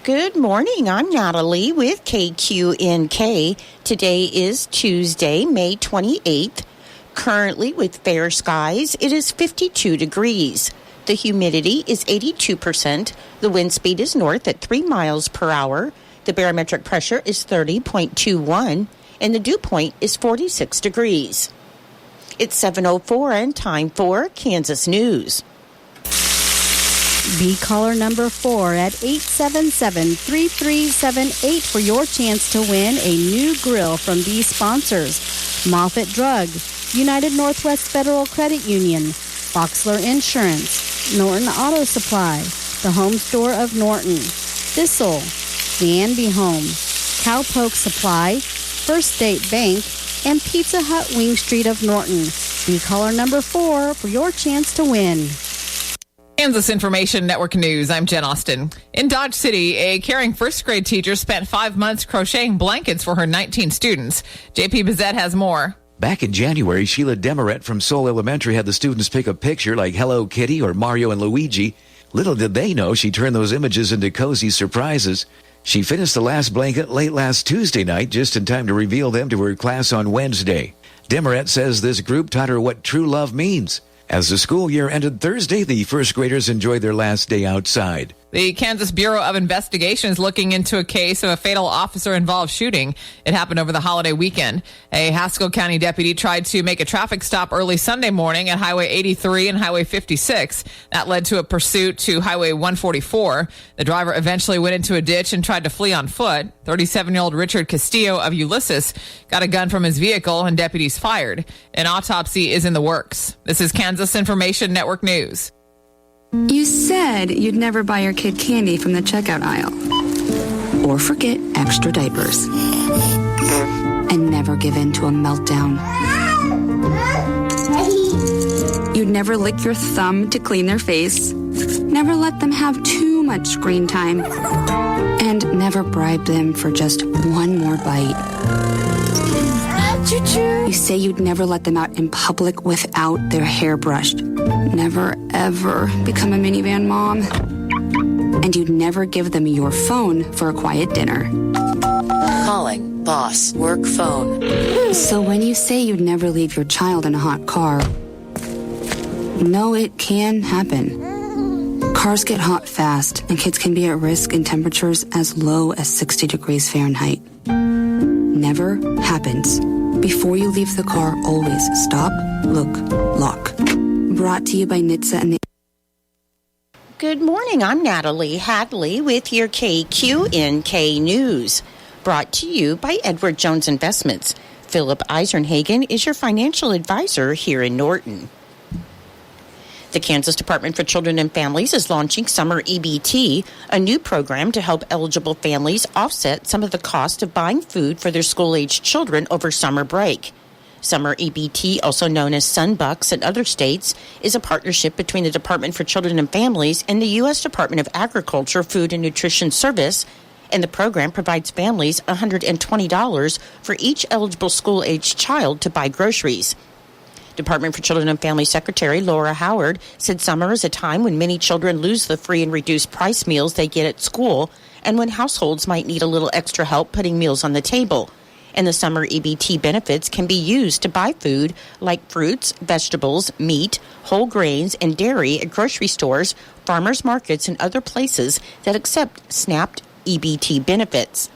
Good morning. I'm Natalie with KQNK. Today is Tuesday, May 28th. Currently with fair skies, it is 52 degrees. The humidity is 82%. The wind speed is north at 3 miles per hour. The barometric pressure is 30.21, and the dew point is 46 degrees. It's 7:04 and time for Kansas News. Be caller number 4 at 877-3378 for your chance to win a new grill from these sponsors: Moffitt Drug, United Northwest Federal Credit Union, Foxler Insurance, Norton Auto Supply, the Home Store of Norton, Thistle, Danby Home, Cowpoke Supply, First State Bank, and Pizza Hut Wing Street of Norton. Be caller number 4 for your chance to win. Kansas Information Network News, I'm Jen Austin. In Dodge City, a caring first grade teacher spent 5 months crocheting blankets for her 19 students. JP Bizette has more. Back in January, Sheila Demeret from Seoul Elementary had the students pick a picture like Hello Kitty or Mario and Luigi. Little did they know she turned those images into cozy surprises. She finished the last blanket late last Tuesday night, just in time to reveal them to her class on Wednesday. Demeret says this group taught her what true love means. As the school year ended Thursday, the first graders enjoyed their last day outside. The Kansas Bureau of Investigation is looking into a case of a fatal officer-involved shooting. It happened over the holiday weekend. A Haskell County deputy tried to make a traffic stop early Sunday morning at Highway 83 and Highway 56. That led to a pursuit to Highway 144. The driver eventually went into a ditch and tried to flee on foot. 37-year-old Richard Castillo of Ulysses got a gun from his vehicle and deputies fired. An autopsy is in the works. This is Kansas Information Network News. You said you'd never buy your kid candy from the checkout aisle. Or forget extra diapers. And never give in to a meltdown. You'd never lick your thumb to clean their face. Never let them have too much screen time. And never bribe them for just one more bite. You say you'd never let them out in public without their hair brushed. Never, ever become a minivan mom. And you'd never give them your phone for a quiet dinner. Calling boss work phone. So when you say you'd never leave your child in a hot car, no, it can happen. Cars get hot fast, and kids can be at risk in temperatures as low as 60 degrees Fahrenheit. Never happens. Before you leave the car, always stop, look, lock. Brought to you by NHTSA and the... Good morning. I'm Natalie Hadley with your KQNK News. Brought to you by Edward Jones Investments. Philip Eisenhagen is your financial advisor here in Norton. The Kansas Department for Children and Families is launching Summer EBT, a new program to help eligible families offset some of the cost of buying food for their school-aged children over summer break. Summer EBT, also known as Sunbucks in other states, is a partnership between the Department for Children and Families and the U.S. Department of Agriculture, Food and Nutrition Service, and the program provides families $120 for each eligible school-aged child to buy groceries. Department for Children and Family Secretary Laura Howard said summer is a time when many children lose the free and reduced price meals they get at school and when households might need a little extra help putting meals on the table. And the summer EBT benefits can be used to buy food like fruits, vegetables, meat, whole grains, and dairy at grocery stores, farmers markets, and other places that accept SNAP EBT benefits.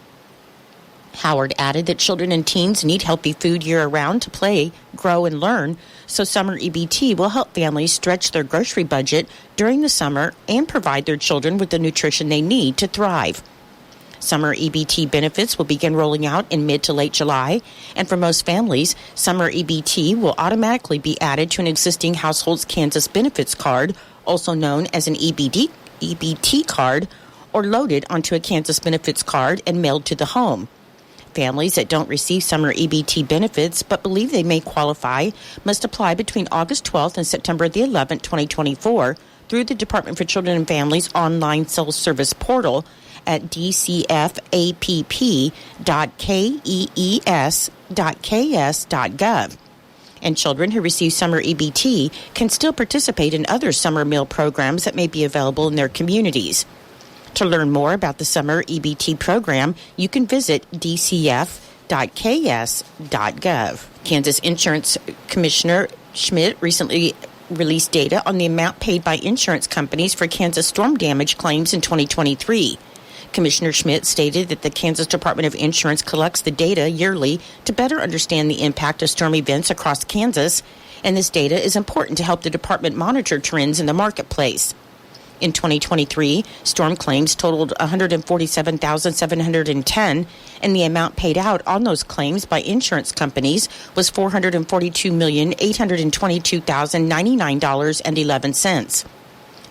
Howard added that children and teens need healthy food year-round to play, grow, and learn, so Summer EBT will help families stretch their grocery budget during the summer and provide their children with the nutrition they need to thrive. Summer EBT benefits will begin rolling out in mid to late July, and for most families, Summer EBT will automatically be added to an existing household's Kansas benefits card, also known as an EBT card, or loaded onto a Kansas benefits card and mailed to the home. Families that don't receive summer EBT benefits but believe they may qualify must apply between August 12th and September the 11th, 2024 through the Department for Children and Families online self-service portal at dcfapp.kees.ks.gov. And children who receive summer EBT can still participate in other summer meal programs that may be available in their communities. To learn more about the summer EBT program, you can visit dcf.ks.gov. Kansas Insurance Commissioner Schmidt recently released data on the amount paid by insurance companies for Kansas storm damage claims in 2023. Commissioner Schmidt stated that the Kansas Department of Insurance collects the data yearly to better understand the impact of storm events across Kansas, and this data is important to help the department monitor trends in the marketplace. In 2023, storm claims totaled 147,710, and the amount paid out on those claims by insurance companies was $442,822,099.11.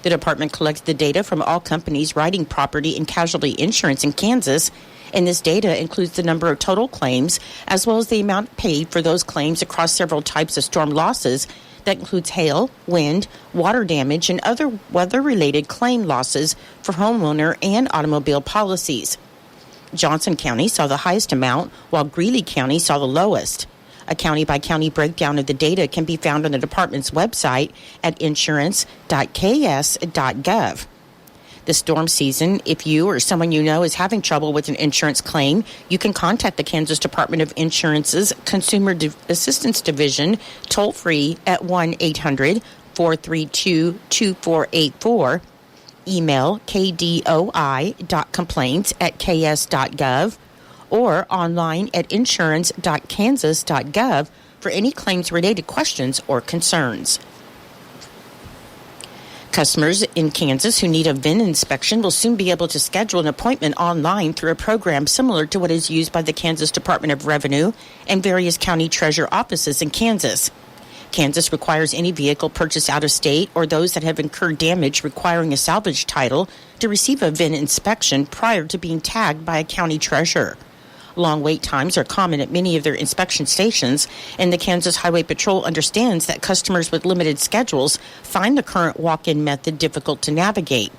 The department collects the data from all companies writing property and casualty insurance in Kansas, and this data includes the number of total claims as well as the amount paid for those claims across several types of storm losses. That includes hail, wind, water damage, and other weather-related claim losses for homeowner and automobile policies. Johnson County saw the highest amount, while Greeley County saw the lowest. A county-by-county breakdown of the data can be found on the department's website at insurance.ks.gov. This storm season, if you or someone you know is having trouble with an insurance claim, you can contact the Kansas Department of Insurance's Consumer Assistance Division toll-free at 1-800-432-2484, email kdoi.complaints@ks.gov, or online at insurance.kansas.gov for any claims-related questions or concerns. Customers in Kansas who need a VIN inspection will soon be able to schedule an appointment online through a program similar to what is used by the Kansas Department of Revenue and various county treasurer offices in Kansas. Kansas requires any vehicle purchased out of state or those that have incurred damage requiring a salvage title to receive a VIN inspection prior to being tagged by a county treasurer. Long wait times are common at many of their inspection stations, and the Kansas Highway Patrol understands that customers with limited schedules find the current walk-in method difficult to navigate.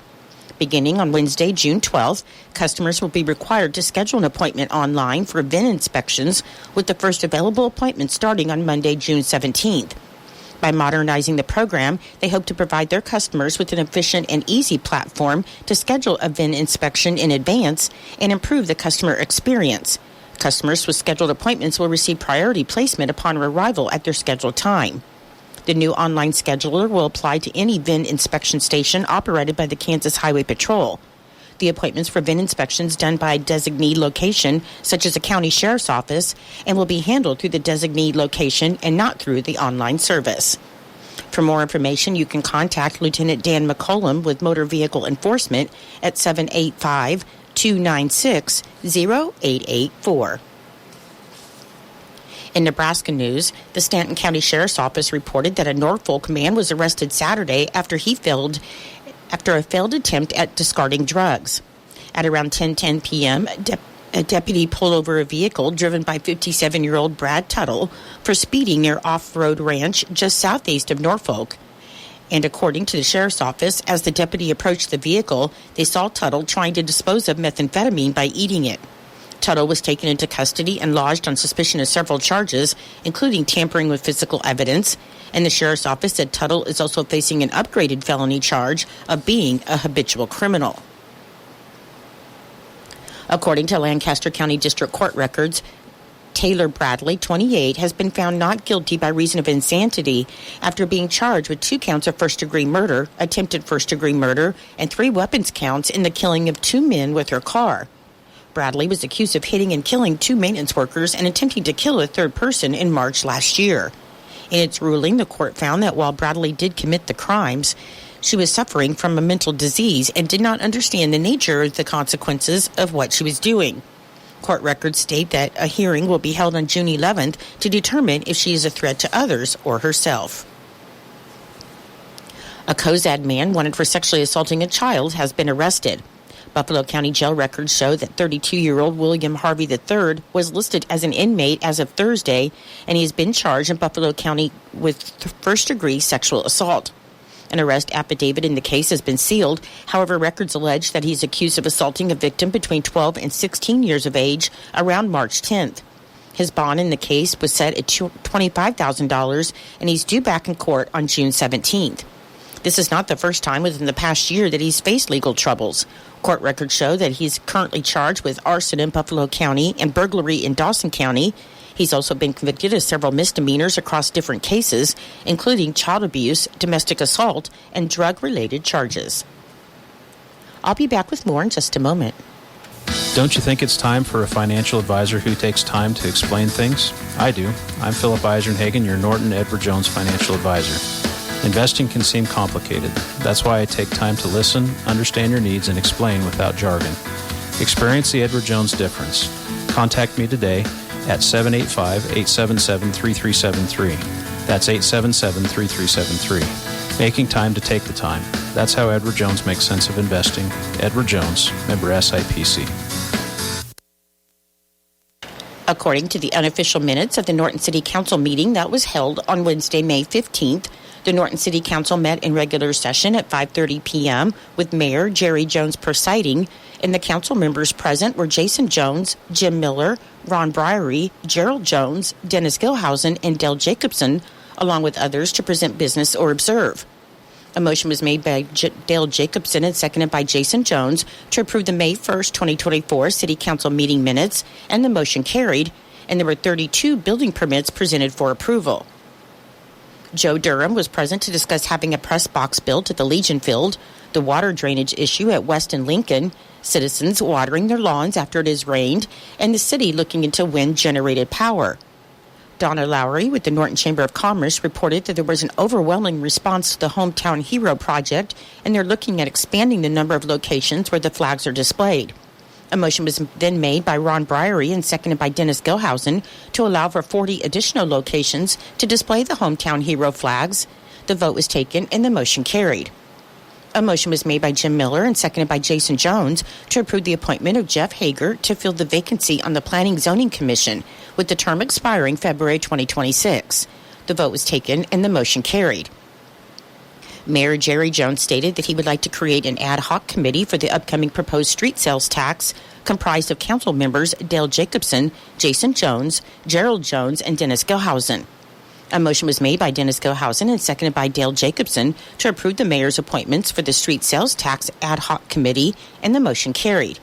Beginning on Wednesday, June 12th, customers will be required to schedule an appointment online for VIN inspections, with the first available appointment starting on Monday, June 17th. By modernizing the program, they hope to provide their customers with an efficient and easy platform to schedule a VIN inspection in advance and improve the customer experience. Customers with scheduled appointments will receive priority placement upon arrival at their scheduled time. The new online scheduler will apply to any VIN inspection station operated by the Kansas Highway Patrol. The appointments for VIN inspections done by a designee location, such as a county sheriff's office, and will be handled through the designee location and not through the online service. For more information, you can contact Lieutenant Dan McCollum with Motor Vehicle Enforcement at 785-296-0884. In Nebraska news, the Stanton County Sheriff's Office reported that a Norfolk man was arrested Saturday after a failed attempt at discarding drugs. At around 10:10 p.m., a deputy pulled over a vehicle driven by 57-year-old Brad Tuttle for speeding near Off-Road Ranch just southeast of Norfolk. And according to the sheriff's office, as the deputy approached the vehicle, they saw Tuttle trying to dispose of methamphetamine by eating it. Tuttle was taken into custody and lodged on suspicion of several charges, including tampering with physical evidence, and the sheriff's office said Tuttle is also facing an upgraded felony charge of being a habitual criminal. According to Lancaster County District Court records, Taylor Bradley, 28, has been found not guilty by reason of insanity after being charged with 2 counts of first-degree murder, attempted first-degree murder, and 3 weapons counts in the killing of 2 men with her car. Bradley was accused of hitting and killing 2 maintenance workers and attempting to kill a 3rd person in March last year. In its ruling, the court found that while Bradley did commit the crimes, she was suffering from a mental disease and did not understand the nature of the consequences of what she was doing. Court records state that a hearing will be held on June 11th to determine if she is a threat to others or herself. A Cozad man wanted for sexually assaulting a child has been arrested. Buffalo County jail records show that 32-year-old William Harvey III was listed as an inmate as of Thursday, and he has been charged in Buffalo County with first-degree sexual assault. An arrest affidavit in the case has been sealed. However, records allege that he's accused of assaulting a victim between 12 and 16 years of age around March 10th. His bond in the case was set at $25,000, and he's due back in court on June 17th. This is not the first time within the past year that he's faced legal troubles. Court records show that he's currently charged with arson in Buffalo County and burglary in Dawson County. He's also been convicted of several misdemeanors across different cases, including child abuse, domestic assault, and drug-related charges. I'll be back with more in just a moment. Don't you think it's time for a financial advisor who takes time to explain things? I do. I'm Philip Eisenhagen, your Norton Edward Jones financial advisor. Investing can seem complicated. That's why I take time to listen, understand your needs, and explain without jargon. Experience the Edward Jones difference. Contact me today at 785-877-3373. That's 877-3373. Making time to take the time. That's how Edward Jones makes sense of investing. Edward Jones, member SIPC. According to the unofficial minutes of the Norton City Council meeting that was held on Wednesday, May 15th, the Norton City Council met in regular session at 5:30 p.m. with Mayor Jerry Jones presiding, and the council members present were Jason Jones, Jim Miller, Ron Briery, Gerald Jones, Dennis Gilhausen, and Dale Jacobson, along with others to present business or observe. A motion was made by Dale Jacobson and seconded by Jason Jones to approve the May 1st, 2024 City Council meeting minutes, and the motion carried, and there were 32 building permits presented for approval. Joe Durham was present to discuss having a press box built at the Legion Field, the water drainage issue at West and Lincoln, citizens watering their lawns after it has rained, and the city looking into wind-generated power. Donna Lowry with the Norton Chamber of Commerce reported that there was an overwhelming response to the Hometown Hero project, and they're looking at expanding the number of locations where the flags are displayed. A motion was then made by Ron Briery and seconded by Dennis Gilhausen to allow for 40 additional locations to display the Hometown Hero flags. The vote was taken and the motion carried. A motion was made by Jim Miller and seconded by Jason Jones to approve the appointment of Jeff Hager to fill the vacancy on the Planning Zoning Commission, with the term expiring February 2026. The vote was taken and the motion carried. Mayor Jerry Jones stated that he would like to create an ad hoc committee for the upcoming proposed street sales tax comprised of council members Dale Jacobson, Jason Jones, Gerald Jones, and Dennis Gilhausen. A motion was made by Dennis Gilhausen and seconded by Dale Jacobson to approve the mayor's appointments for the street sales tax ad hoc committee, and the motion carried.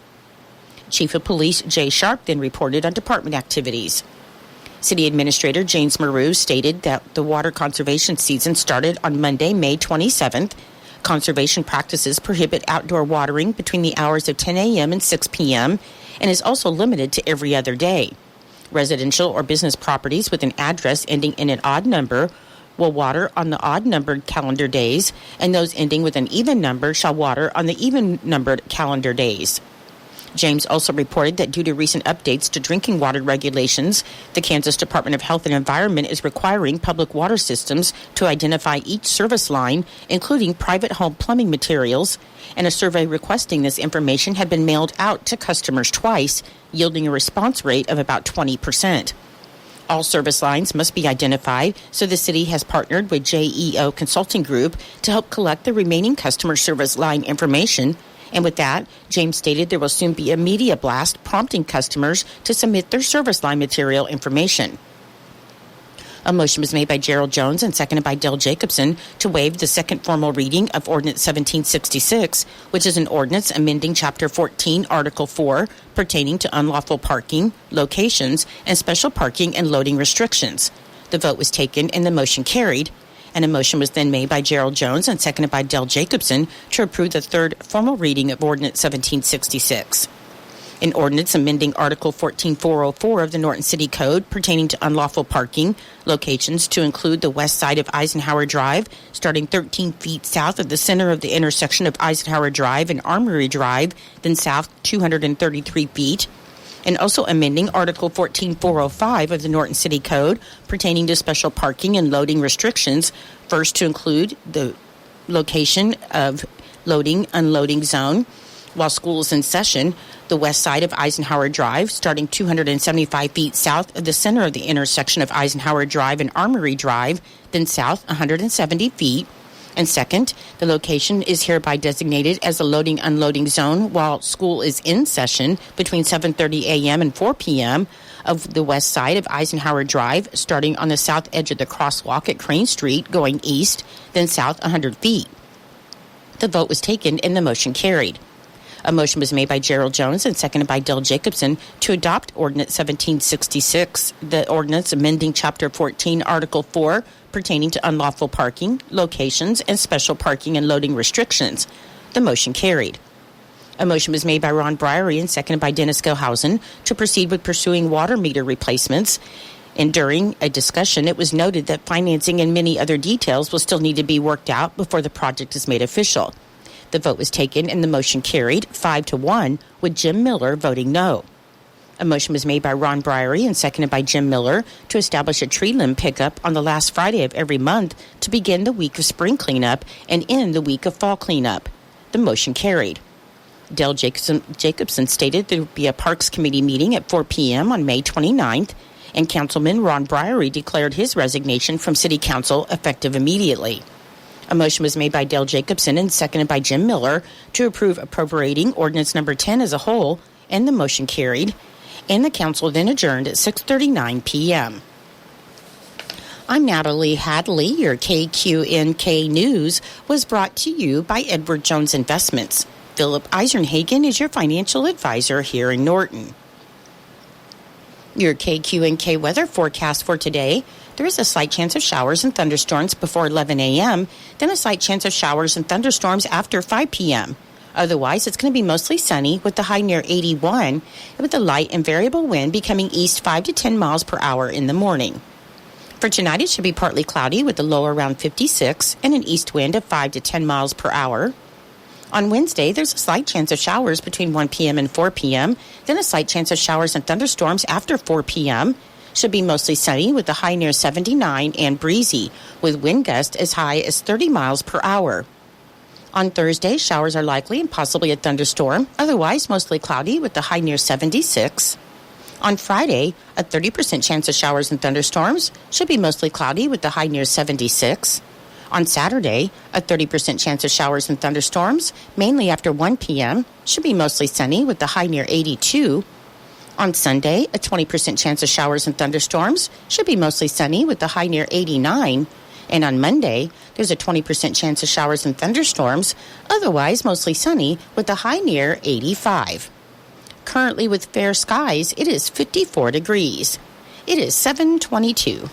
Chief of Police Jay Sharp then reported on department activities. City Administrator James Maru stated that the water conservation season started on Monday, May 27th. Conservation practices prohibit outdoor watering between the hours of 10 a.m. and 6 p.m. and is also limited to every other day. Residential or business properties with an address ending in an odd number will water on the odd-numbered calendar days, and those ending with an even number shall water on the even-numbered calendar days. James also reported that due to recent updates to drinking water regulations, the Kansas Department of Health and Environment is requiring public water systems to identify each service line, including private home plumbing materials, and a survey requesting this information had been mailed out to customers twice, yielding a response rate of about 20%. All service lines must be identified, so the city has partnered with JEO Consulting Group to help collect the remaining customer service line information. And with that, James stated there will soon be a media blast prompting customers to submit their service line material information. A motion was made by Gerald Jones and seconded by Dale Jacobson to waive the second formal reading of Ordinance 1766, which is an ordinance amending Chapter 14, Article 4, pertaining to unlawful parking, locations, and special parking and loading restrictions. The vote was taken and the motion carried, and a motion was then made by Gerald Jones and seconded by Dale Jacobson to approve the third formal reading of Ordinance 1766. An ordinance amending Article 14404 of the Norton City Code pertaining to unlawful parking locations to include the west side of Eisenhower Drive, starting 13 feet south of the center of the intersection of Eisenhower Drive and Armory Drive, then south 233 feet, and also amending Article 14405 of the Norton City Code pertaining to special parking and loading restrictions, first to include the location of loading, unloading zone while school is in session, the west side of Eisenhower Drive, starting 275 feet south of the center of the intersection of Eisenhower Drive and Armory Drive, then south 170 feet. And second, the location is hereby designated as a loading-unloading zone while school is in session between 7:30 a.m. and 4 p.m. of the west side of Eisenhower Drive, starting on the south edge of the crosswalk at Crane Street, going east, then south 100 feet. The vote was taken and the motion carried. A motion was made by Gerald Jones and seconded by Del Jacobson to adopt Ordinance 1766, the ordinance amending Chapter 14, Article 4, pertaining to unlawful parking, locations, and special parking and loading restrictions. The motion carried. A motion was made by Ron Briery and seconded by Dennis Gohausen to proceed with pursuing water meter replacements. And during a discussion, it was noted that financing and many other details will still need to be worked out before the project is made official. The vote was taken and the motion carried 5-1, with Jim Miller voting no. A motion was made by Ron Briery and seconded by Jim Miller to establish a tree limb pickup on the last Friday of every month to begin the week of spring cleanup and end the week of fall cleanup. The motion carried. Del Jacobson stated there would be a Parks Committee meeting at 4 p.m. on May 29th, and Councilman Ron Briery declared his resignation from City Council effective immediately. A motion was made by Del Jacobson and seconded by Jim Miller to approve appropriating Ordinance Number 10 as a whole, and the motion carried, and the council then adjourned at 6:39 p.m. I'm Natalie Hadley. Your KQNK News was brought to you by Edward Jones Investments. Philip Eisenhagen is your financial advisor here in Norton. Your KQNK weather forecast for today: there is a slight chance of showers and thunderstorms before 11 a.m., then a slight chance of showers and thunderstorms after 5 p.m. Otherwise, it's going to be mostly sunny with the high near 81, and with the light and variable wind becoming east 5 to 10 miles per hour in the morning. For tonight, it should be partly cloudy with the low around 56 and an east wind of 5 to 10 miles per hour. On Wednesday, there's a slight chance of showers between 1 p.m. and 4 p.m., then a slight chance of showers and thunderstorms after 4 p.m. Should be mostly sunny with the high near 79 and breezy, with wind gusts as high as 30 miles per hour. On Thursday, showers are likely and possibly a thunderstorm, otherwise mostly cloudy with the high near 76. On Friday, a 30% chance of showers and thunderstorms, should be mostly cloudy with the high near 76. On Saturday, a 30% chance of showers and thunderstorms, mainly after 1 p.m., should be mostly sunny with the high near 82. On Sunday, a 20% chance of showers and thunderstorms, should be mostly sunny with the high near 89. And on Monday, there's a 20% chance of showers and thunderstorms, otherwise mostly sunny with the high near 85. Currently with fair skies, it is 54 degrees. It is 7:22.